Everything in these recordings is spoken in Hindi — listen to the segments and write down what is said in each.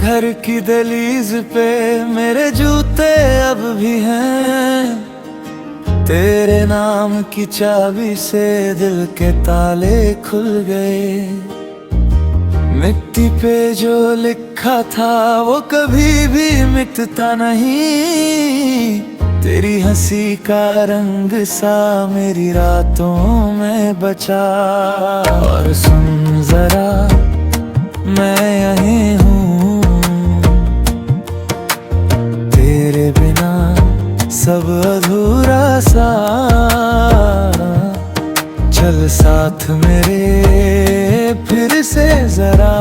घर की दहलीज पे मेरे जूते अब भी हैं। तेरे नाम की चाबी से दिल के ताले खुल गए। मिट्टी पे जो लिखा था वो कभी भी मिटता नहीं। तेरी हंसी का रंग सा मेरी रातों में बचा। और सुन जरा मैं यहीं हूँ, तेरे बिना सब अधूरा सा। चल साथ मेरे फिर से जरा।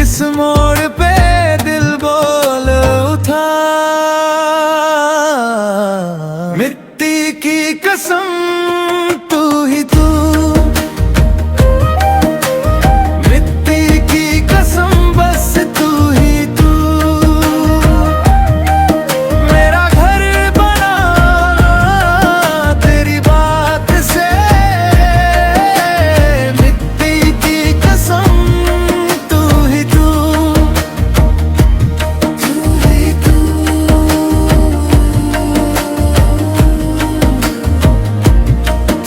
इस मोड़ पे दिल बोल उठा, मिट्टी की कसम तू ही तू। मिट्टी की कसम बस तू ही तू। मेरा घर बना तेरी बात से। मिट्टी की कसम तू ही तू। तू ही तू।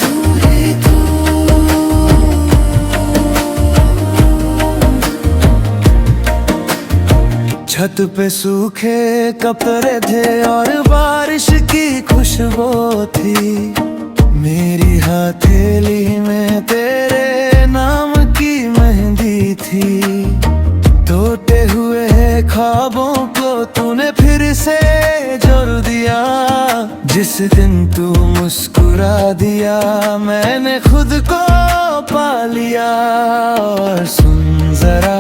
तू ही तू। छत पे सूखे कपड़े थे और बारिश की खुशबू थी। मेरी हथेली में तेरे नाम की मेहंदी थी। टूटे हुए ख्वाबों को तूने फिर से जोड़ दिया। जिस दिन तू मुस्कुरा दिया मैंने खुद को पा लिया। और सुन जरा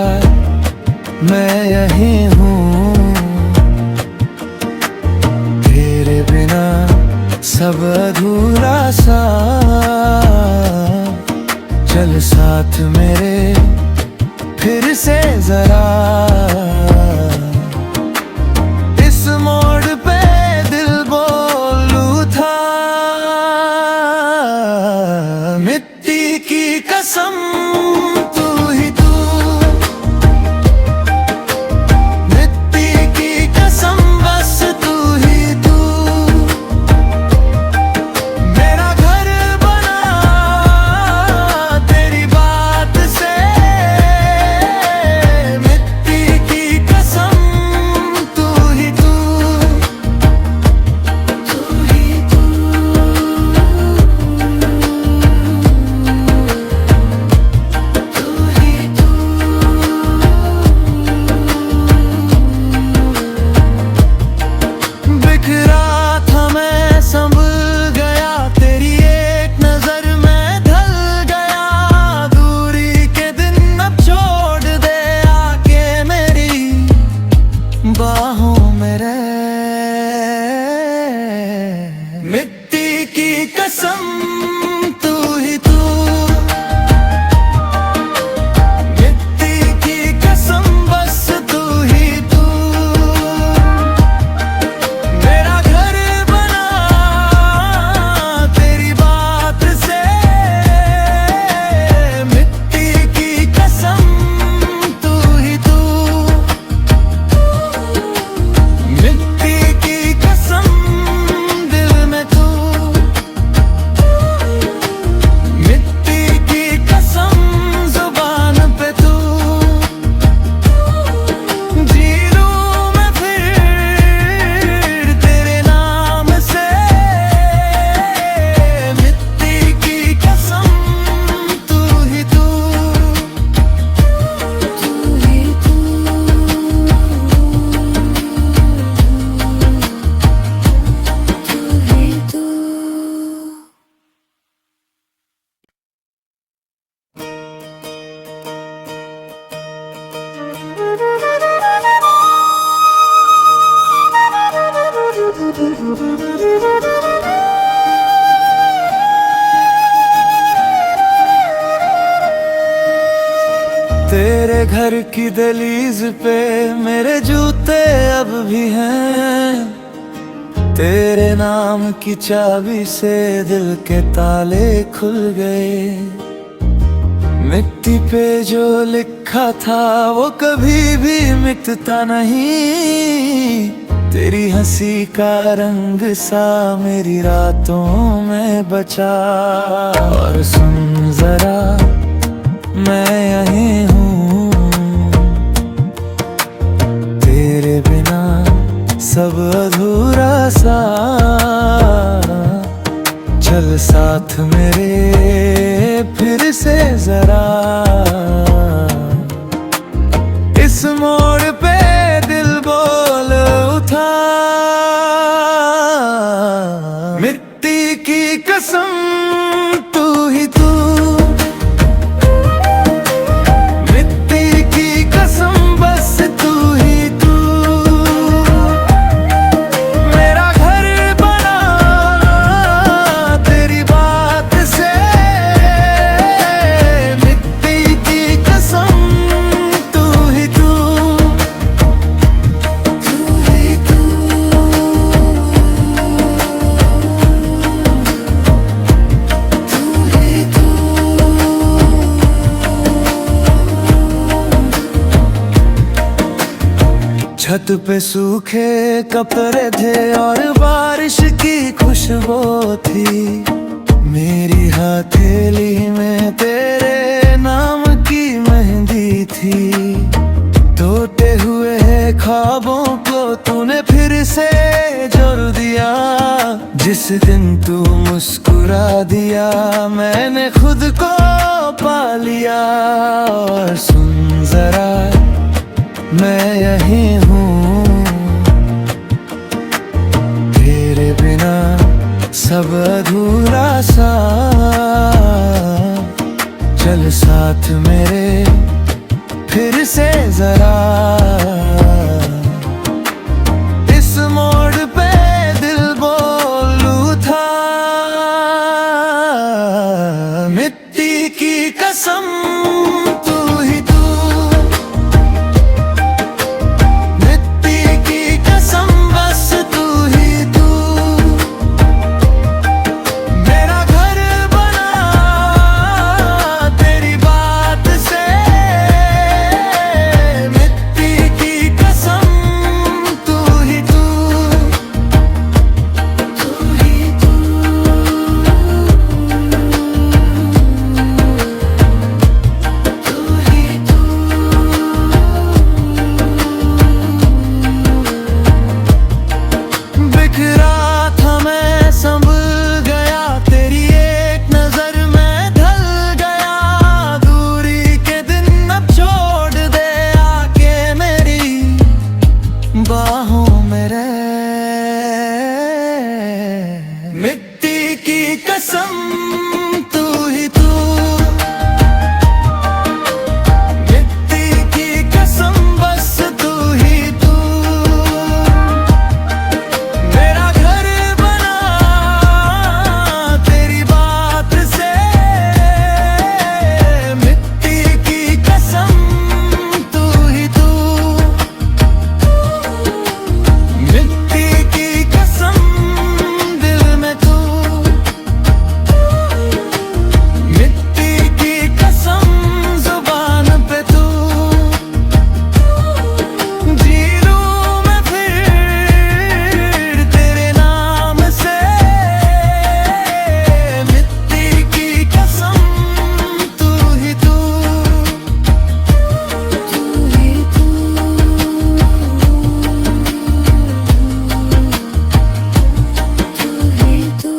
मैं यहीं हूँ, तेरे बिना सब अधूरा सा। चल साथ मेरे फिर से जरा। इस मोड़ पे दिल बोलूं था, मिट्टी की कसम तू ही तू। मिट्टी की कसम बस तू ही तू। मेरा घर बना तेरी बात से। मिट्टी की कसम तू ही तू। तू ही तू। तू ही तू। बिखरा था मैं संभल गया, तेरी एक नजर में ढल गया। दूरी के दिन अब छोड़ दे आके मेरी बाहों में रह। मिट्टी की कसम तू ही तू। मिट्टी की कसम बस तू ही तू। मेरा घर बना तेरी बात से। मिट्टी की कसम तू ही तू। मिट्टी की कसम दिल में तू। मिट्टी की कसम जुबान पे तू। जी लूं मैं फिर तेरे नाम से। मिट्टी की कसम तू ही तू। तू ही तू। तू ही तू। तेरे घर की दहलीज पे मेरे जूते अब भी हैं। तेरे नाम की चाबी से दिल के ताले खुल गए। मिट्टी पे जो लिखा था वो कभी भी मिटता नहीं। तेरी हंसी का रंग सा मेरी रातों में बचा। और सुन जरा, मैं यहीं हूँ, तेरे बिना सब अधूरा सा। चल साथ मेरे फिर से जरा, इस मोड़ पे दिल बोल उठा। मिट्टी की कसम तू ही तू, मिट्टी की कसम बस तू ही तू। मेरा घर बना तेरी बात से, मिट्टी की कसम तू ही तू, तू ही तू। छत पे सूखे कपड़े थे और बारिश की खुशबू थी। मेरी हथेली में तेरे नाम की मेहंदी थी। टूटे हुए ख्वाबों को तूने फिर से जोड़ दिया। जिस दिन तू मुस्कुरा दिया मैंने खुद को पा लिया। और सुन जरा, मैं यहीं हूँ, तेरे बिना सब अधूरा सा। चल साथ मेरे फिर से जरा, इस मोड़ पे दिल बोलू था। मिट्टी की कसम तू ही तू, बाहों में रह। मिट्टी की कसम तू ही तू, मिट्टी की कसम बस तू ही तू। मेरा घर बना तेरी बात से, मिट्टी की कसम तू ही तू, मिट्टी की कसम दिल में तू, मिट्टी की कसम जुबान पे तू। जी लूं मैं फिर तेरे नाम से, मिट्टी की कसम तू ही तू, तू ही तू, तू ही तू।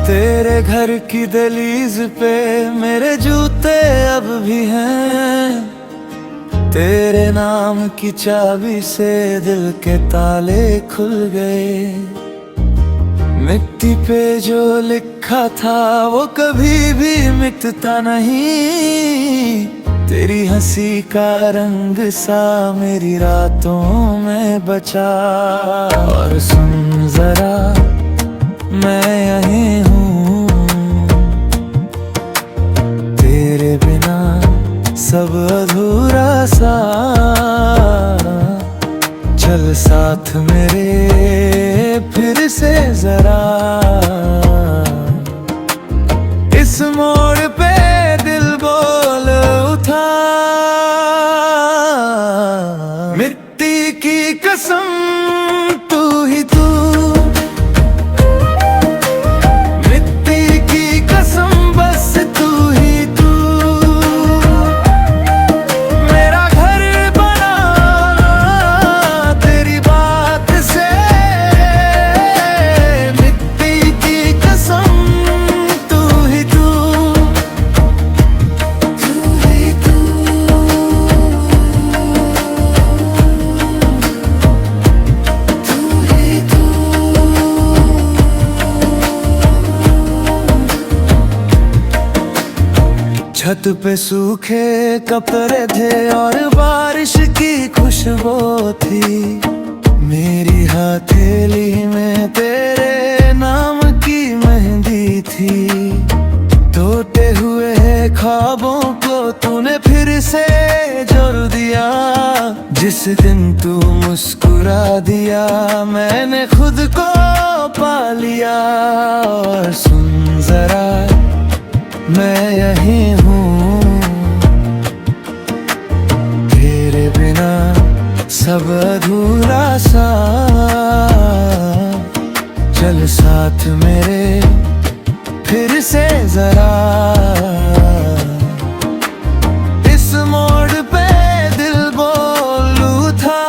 तेरे घर की दहलीज पे मेरे जूते अब भी हैं। तेरे नाम की चाबी से दिल के ताले खुल गए। मिट्टी पे जो लिखा था वो कभी भी मिटता नहीं। तेरी हंसी का रंग सा मेरी रातों में बचा। और सुन जरा, जरा। इस मोड़ पे दिल बोल उठा, मिट्टी की कसम तू ही तू, मिट्टी की कसम बस तू ही तू। मेरा घर बना तेरी बात से, मिट्टी की कसम तू ही तू, तू ही तू, तू ही तू। छत पे सूखे कपड़े थे और बारिश की खुशबू थी, मेरी हथेली में तेरे नाम की मेहंदी थी। टूटे हुए ख्वाबों को तूने फिर से जोड़ दिया, जिस दिन तू मुस्कुरा दिया मैंने खुद को पा लिया। और सुन जरा मैं यही हूँ, तेरे बिना सब अधूरा सा। चल साथ मेरे फिर से जरा। इस मोड़ पे दिल बोलू था,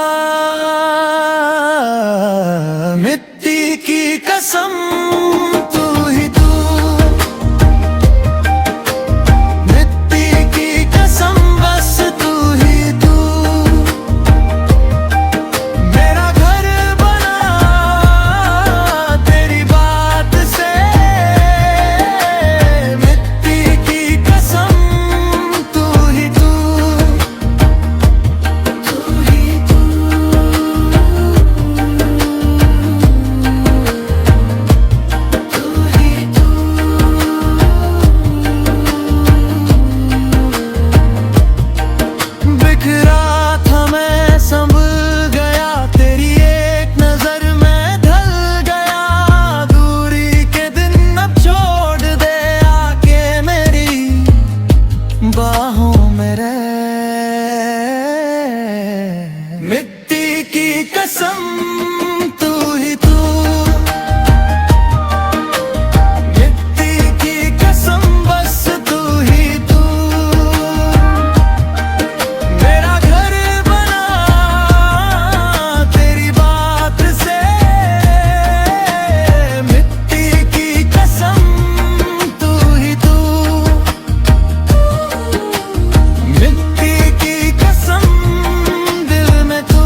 मिट्टी की कसम तू ही तू, मिट्टी की कसम बस तू ही तू। मेरा घर बना तेरी बात से, मिट्टी की कसम तू ही तू, तू ही तू, तू ही तू। बिखरा था मैं संभल गया, तेरी एक नजर में ढल गया। दूरी के दिन अब छोड़ दे आके मेरी बाहों में रह। मिट्टी की कसम तू ही तू, मिट्टी की कसम बस तू ही तू। मेरा घर बना तेरी बात से, मिट्टी की कसम तू ही तू, मिट्टी की कसम दिल में तू,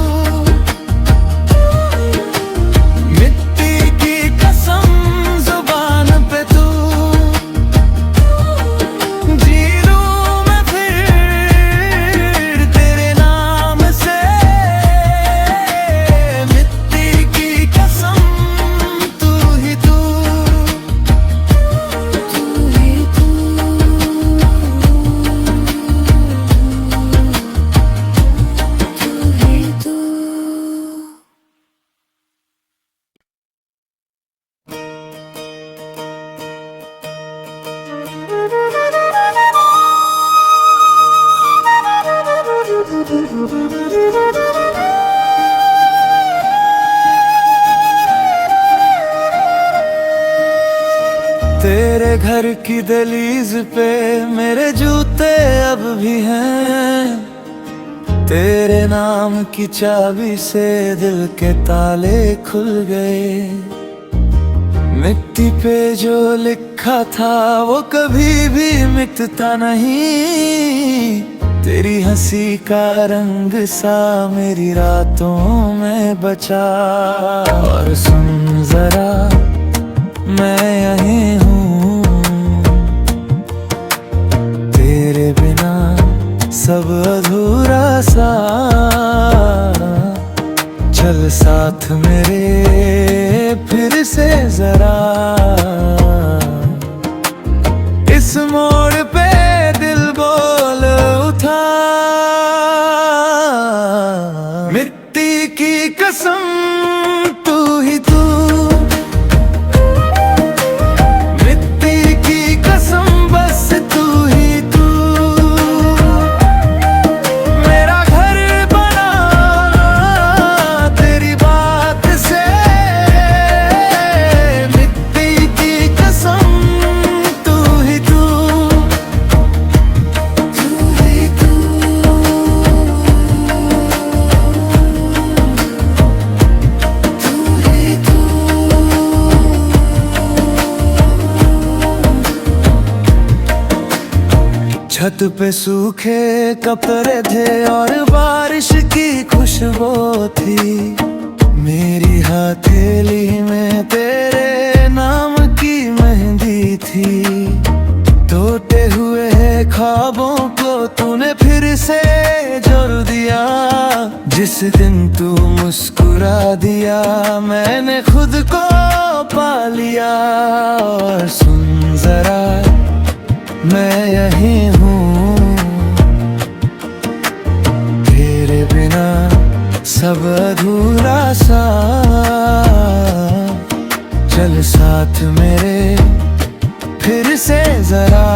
मिट्टी की कसम जुबान पे तू। जी लूं मैं फिर तेरे नाम से, मिट्टी की कसम तू ही तू, तू ही तू, तू ही तू। तेरे घर की दहलीज पे मेरे जूते अब भी हैं, तेरे नाम की चाबी से दिल के ताले खुल गए। मिट्टी पे जो लिखा था वो कभी भी मिटता नहीं, तेरी हंसी का रंग सा मेरी रातों में बचा। और सुन जरा मैं यही हूँ, तेरे बिना सब अधूरा सा। चल साथ मेरे फिर से जरा। इस मोड़ पे दिल बोल उठा, मिट्टी की कसम तू ही तू, छत पे सूखे कपड़े थे और बारिश की खुशबू थी। मेरी हथेली में तेरे नाम की मेहंदी थी। टूटे हुए ख्वाबों को तूने फिर से जोड़ दिया। जिस दिन तू मुस्कुरा दिया मैंने खुद को पा लिया। और सुन जरा मैं यही हूँ, तेरे बिना सब अधूरा सा। चल साथ मेरे फिर से जरा।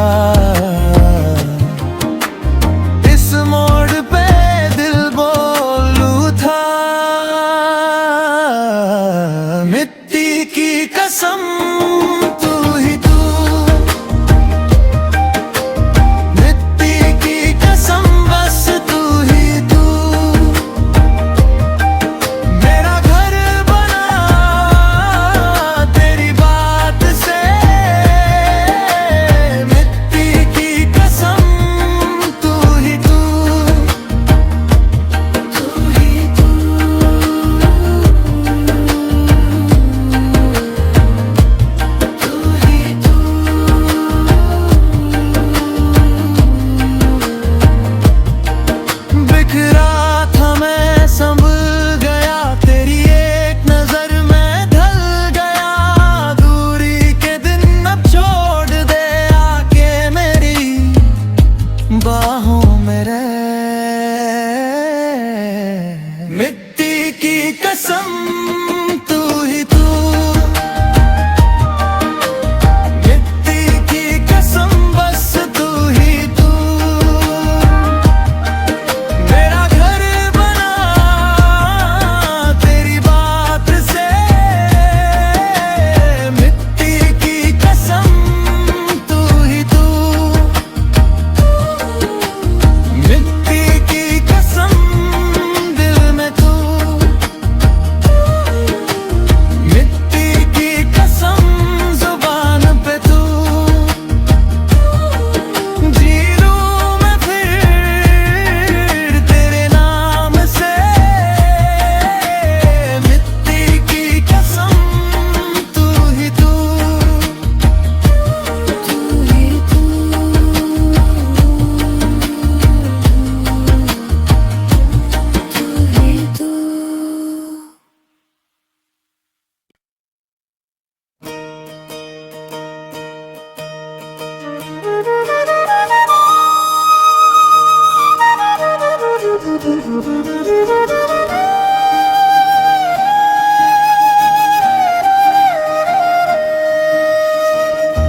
इस मोड़ पे दिल बोलू था, मिट्टी की कसम तू ही तू। मिट्टी की कसम बस तू ही तू। मेरा घर बना तेरी बात से। मिट्टी की कसम तू ही तू। तू ही तू। तू ही तू। बिखरा था मैं संभल गया, तेरी एक नजर में ढल गया। दूरी के दिन अब छोड़ दे आके मेरी बाहों में रह। मिट्टी की कसम तू ही तू। मिट्टी की कसम बस तू ही तू। मेरा घर बना तेरी बात से। मिट्टी की कसम तू ही तू। मिट्टी की कसम दिल में तू। मिट्टी की कसम जुबान पे तू। जी लूं मैं फिर तेरे नाम से। मिट्टी की कसम तू ही तू। तू ही तू। तू ही तू।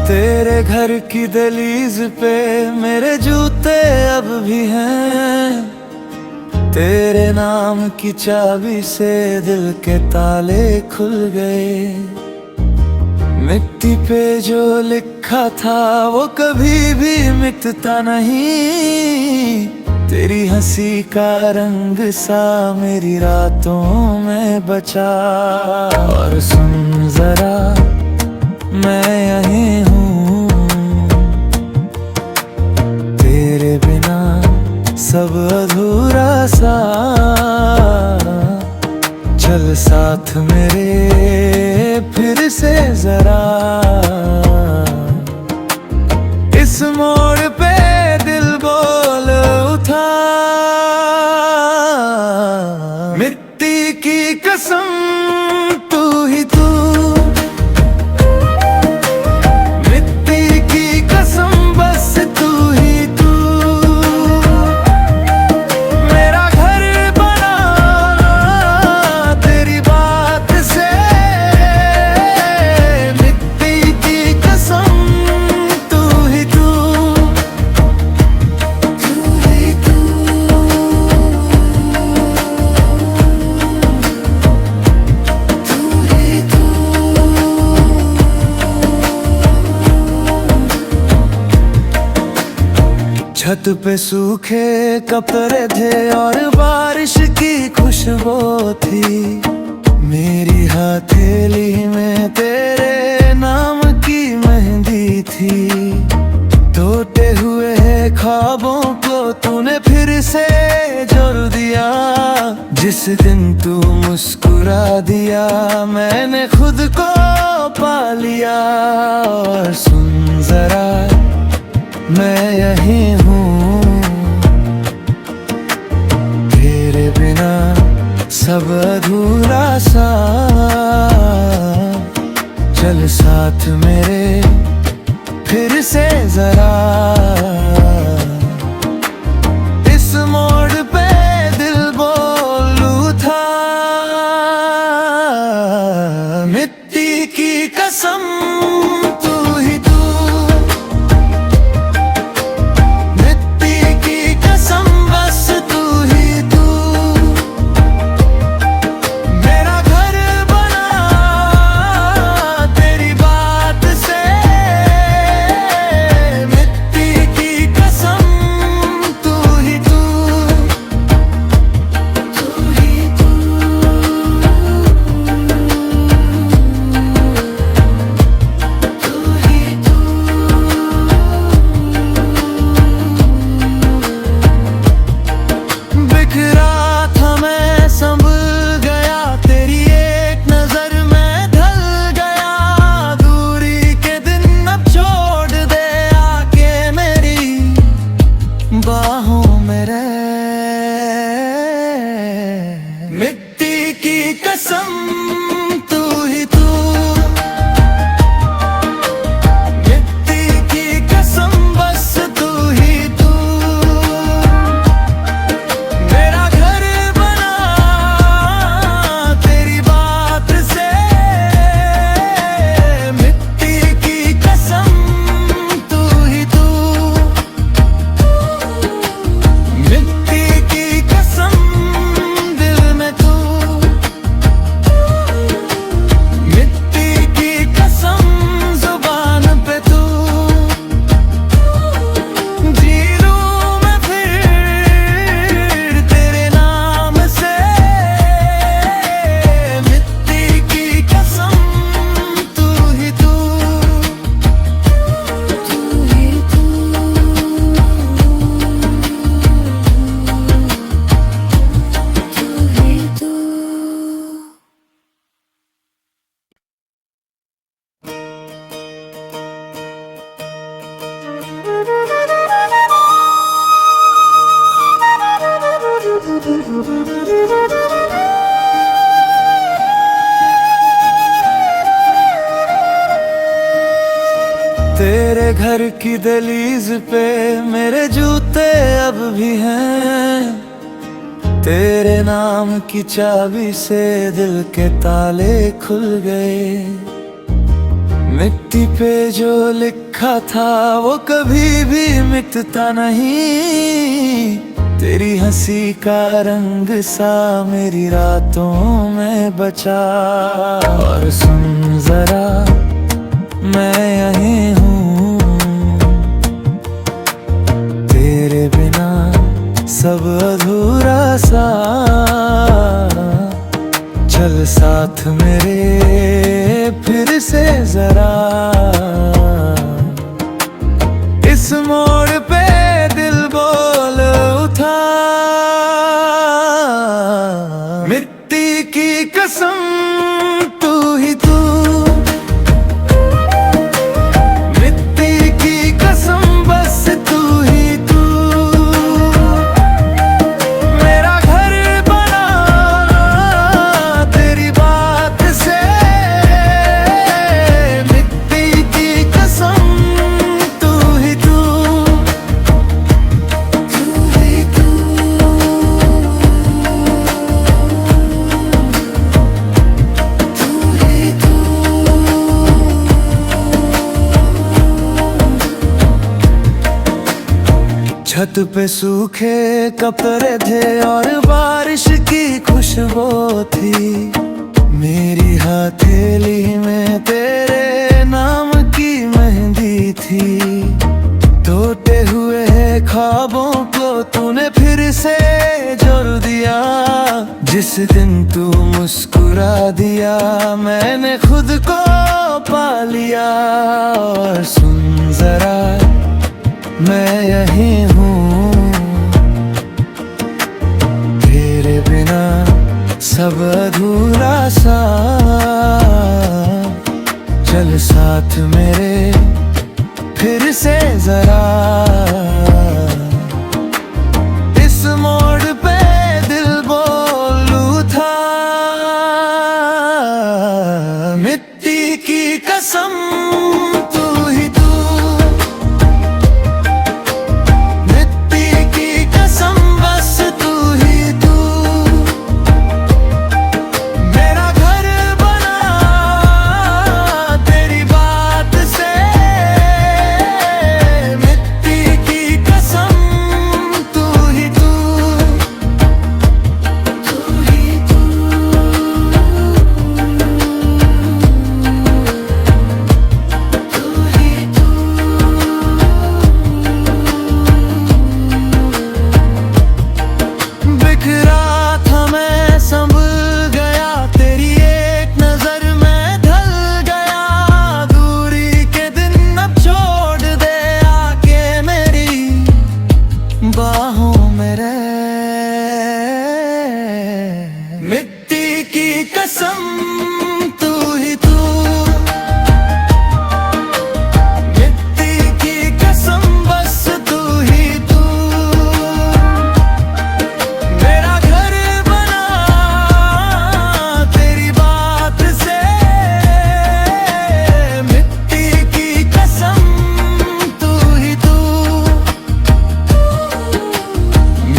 तेरे घर की दहलीज पे मेरे जूते अब भी हैं। तेरे नाम की चाबी से दिल के ताले खुल गए। मिट्टी पे जो लिखा था वो कभी भी मिटता नहीं। तेरी हंसी का रंग सा मेरी रातों में बचा। और सुन जरा मैं यही हूँ, तेरे बिना सब अधूरा सा। चल साथ मेरे फिर से जरा। इस मोड़ पे दिल बोल उठा, मिट्टी की कसम तू ही तू। मिट्टी की कसम बस तू ही तू। मेरा घर बना तेरी बात से। मिट्टी की कसम तू ही तू। तू ही तू। तू ही तू। छत पे सूखे कपड़े थे और बारिश की खुशबू थी। मेरी हथेली में तेरे नाम की मेहंदी थी। टूटे हुए ख्वाब जिस दिन तू मुस्कुरा दिया मैंने खुद को पा लिया। और सुन जरा मैं यहीं हूँ, तेरे बिना सब अधूरा सा। चल साथ मेरे फिर से जरा, इस मोड़ पे दिल बोलू था। मिट्टी की कसम तू ही तू, मिट्टी की कसम बस तू ही तू। मेरा घर बना तेरी बात से, मिट्टी की कसम तू ही तू, तू ही तू, तू ही तू। बिखरा था मैं संभल गया, तेरी एक नजर में ढल गया। दूरी के दिन अब छोड़ दे आके मेरी बाहों में रह। मिट्टी की कसम तू ही तू, मिट्टी की कसम बस तू ही तू। मेरा घर बना तेरी बात से, मिट्टी की कसम तू ही तू, मिट्टी की कसम दिल में तू, मिट्टी की कसम जुबान पे तू। जी लूं मैं फिर तेरे नाम से, मिट्टी की कसम तू ही तू, तू ही तू, तू ही तू। तेरे घर की दहलीज पे मेरे जूते अब भी हैं, तेरे नाम की चाबी से दिल के ताले खुल गए। मिट्टी पे जो लिखा था वो कभी भी मिटता नहीं, तेरी हंसी का रंग सा मेरी रातों में बचा। और सुन जरा मैं यहीं हूँ, तेरे बिना सब अधूरा सा। चल साथ मेरे फिर से जरा, इस मोड़ पे दिल बोल उठा। मिट्टी की कसम तू ही तू, मिट्टी की कसम बस तू ही तू। मेरा घर बना तेरी बात से, मिट्टी की कसम तू ही तू, तू ही तू, तू ही तू। छत पे सूखे कपड़े थे और बारिश की खुशबू थी, मेरी हथेली में तेरे नाम की मेहंदी थी। टूटे हुए ख्वाबों को तूने फिर से जोड़ दिया, जिस दिन तू मुस्कुरा दिया मैंने खुद को पा लिया। और सुन जरा मैं यहीं हूँ, तेरे बिना सब अधूरा सा। चल साथ मेरे फिर से जरा, इस मोड़ पे दिल बोलू था। मिट्टी की कसम तू ही तू, मिट्टी की कसम बस तू ही तू। मेरा घर बना तेरी बात से, मिट्टी की कसम तू ही तू, तू ही तू, तू ही तू। बिखरा था मैं संभल गया, तेरी एक नजर में ढल गया। दूरी के दिन अब छोड़ दे आके मेरी बाहों में रह। मिट्टी की कसम तू ही तू, मिट्टी की कसम बस तू ही तू। मेरा घर बना तेरी बात से, मिट्टी की कसम तू ही तू,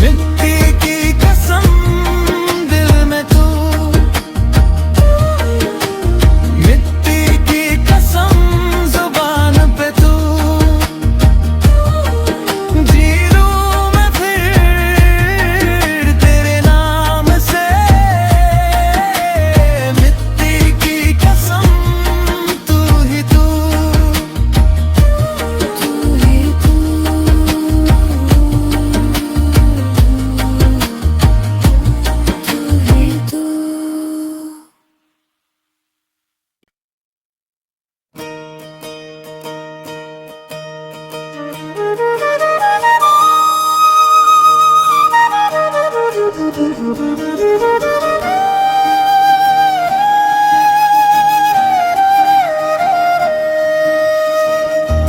मिट्टी की कसम दिल में तू, मिट्टी की कसम जुबान पे तू। जी लूं मैं फिर तेरे नाम से, मिट्टी की कसम तू ही तू, तू ही तू, तू ही तू।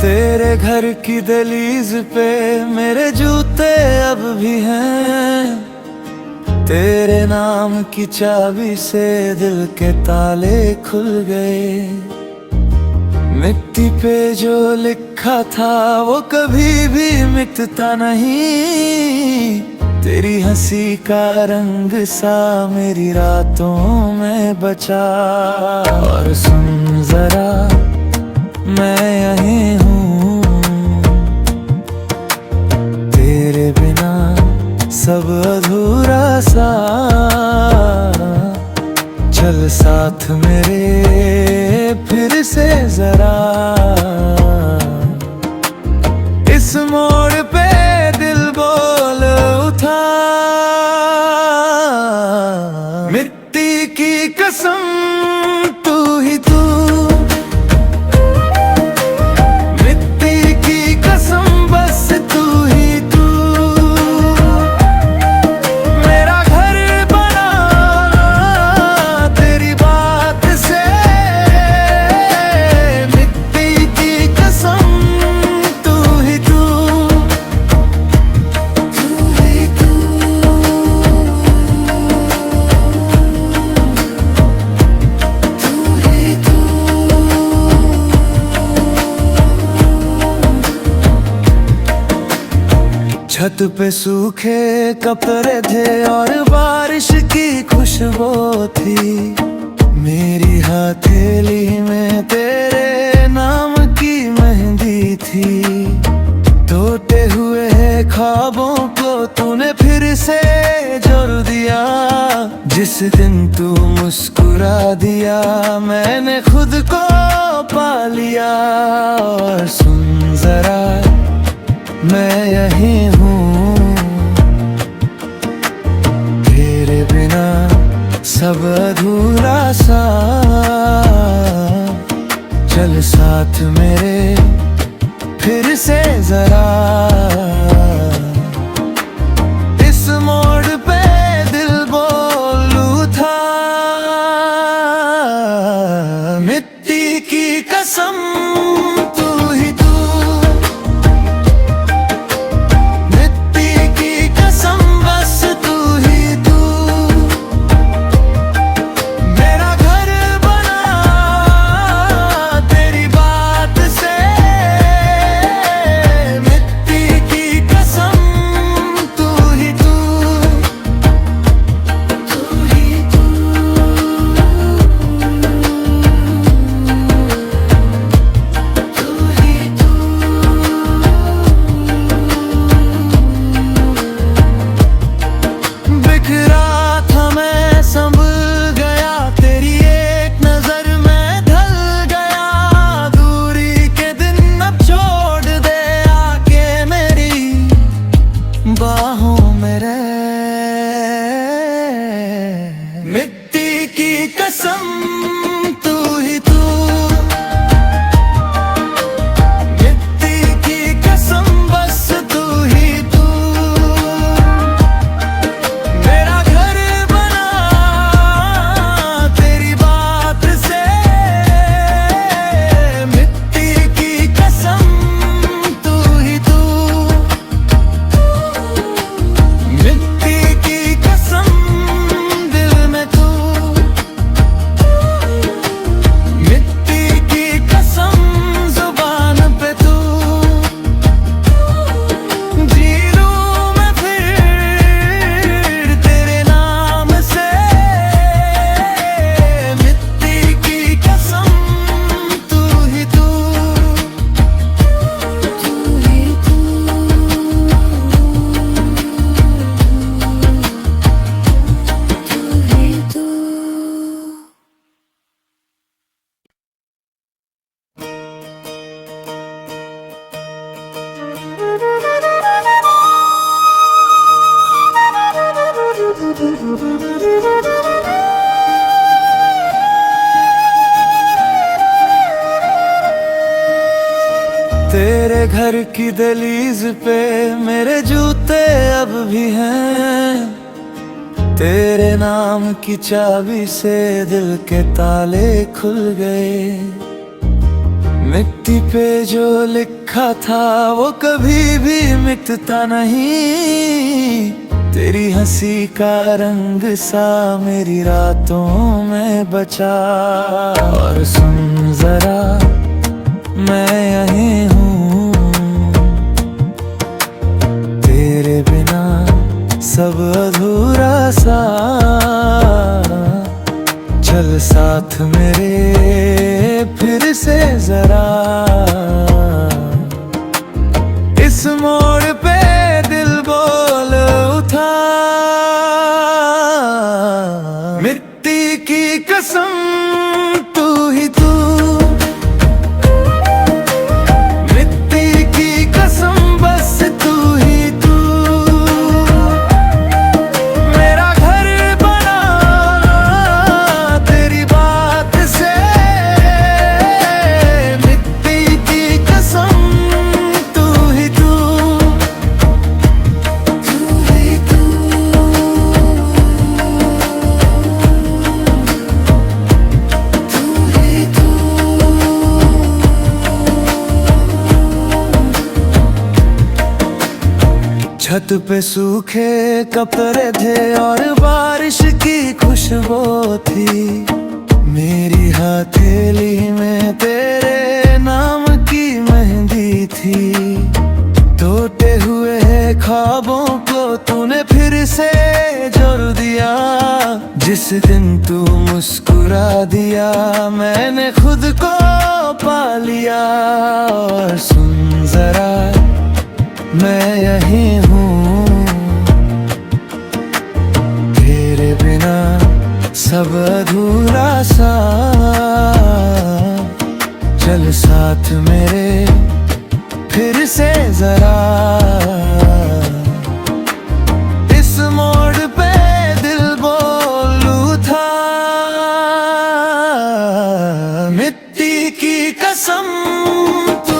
तेरे घर की दहलीज पे मेरे जूते अब भी हैं, तेरे नाम की चाबी से दिल के ताले खुल गए। मिट्टी पे जो लिखा था वो कभी भी मिटता नहीं, तेरी हंसी का रंग सा मेरी रातों में बचा। और सुन जरा मैं यहीं हूँ, तेरे बिना सब अधूरा सा। चल साथ मेरे फिर से जरा, इस मोड़ पे दिल बोल उठा। मिट्टी की कसम तू ही तू, मिट्टी की कसम बस तू ही तू। मेरा घर बना तेरी बात से, मिट्टी की कसम तू ही तू, तू ही तू, तू ही तू। छत पे सूखे कपड़े थे और बारिश की खुशबू थी, मेरी हथेली में तेरे नाम की मेहंदी थी। टूटे हुए ख्वाबों को तूने फिर से जोड़ दिया, जिस दिन तू मुस्कुरा दिया मैंने खुद को पा लिया। और सुन जरा मैं यहीं हूँ, तेरे बिना सब अधूरा सा। चल साथ मेरे फिर से जरा, इस मोड़ पे दिल बोलू था। मिट्टी की कसम तू ही तू, मिट्टी की कसम बस तू ही तू। मेरा घर बना तेरी बात से, मिट्टी की कसम तू ही तू, तू ही तू, तू ही तू। बिखरा था मैं संभल गया, तेरी एक नजर में ढल गया। दूरी के दिन अब छोड़ दे आके मेरी बाहों में रह। मिट्टी की कसम तू ही तू, मिट्टी की कसम बस तू ही तू। मेरा घर बना तेरी बात से, मिट्टी की कसम तू ही तू, मिट्टी की कसम दिल में तू, मिट्टी की कसम जुबान पे तू। जी लूं मैं फिर तेरे नाम से, मिट्टी की कसम तू ही तू, तू ही तू, तू ही तू। तेरे घर की दहलीज पे मेरे जूते अब भी हैं, तेरे नाम की चाबी से दिल के ताले खुल गए। मिट्टी पे जो लिखा था वो कभी भी मिटता नहीं, तेरी हंसी का रंग सा मेरी रातों में बचा। और सुन जरा मैं यहीं हूँ, तेरे बिना सब अधूरा सा। चल साथ मेरे फिर से जरा, इस मोड़ पे दिल बोल उठा। मिट्टी की कसम तू ही तू, मिट्टी की कसम बस तू ही तू। मेरा घर बना तेरी बात से, मिट्टी की कसम तू ही तू, तू ही तू, तू ही तू। छत पे सूखे कपड़े थे और बारिश की खुशबू थी, मेरी हथेली में तेरे नाम की मेहंदी थी। टूटे हुए ख्वाबों को तूने फिर से जोड़ दिया, जिस दिन तू मुस्कुरा दिया मैंने खुद को पा लिया। और सुन जरा मैं यहीं हूँ, तेरे बिना सब अधूरा सा। चल साथ मेरे फिर से जरा, इस मोड़ पे दिल बोलू था। मिट्टी की कसम तू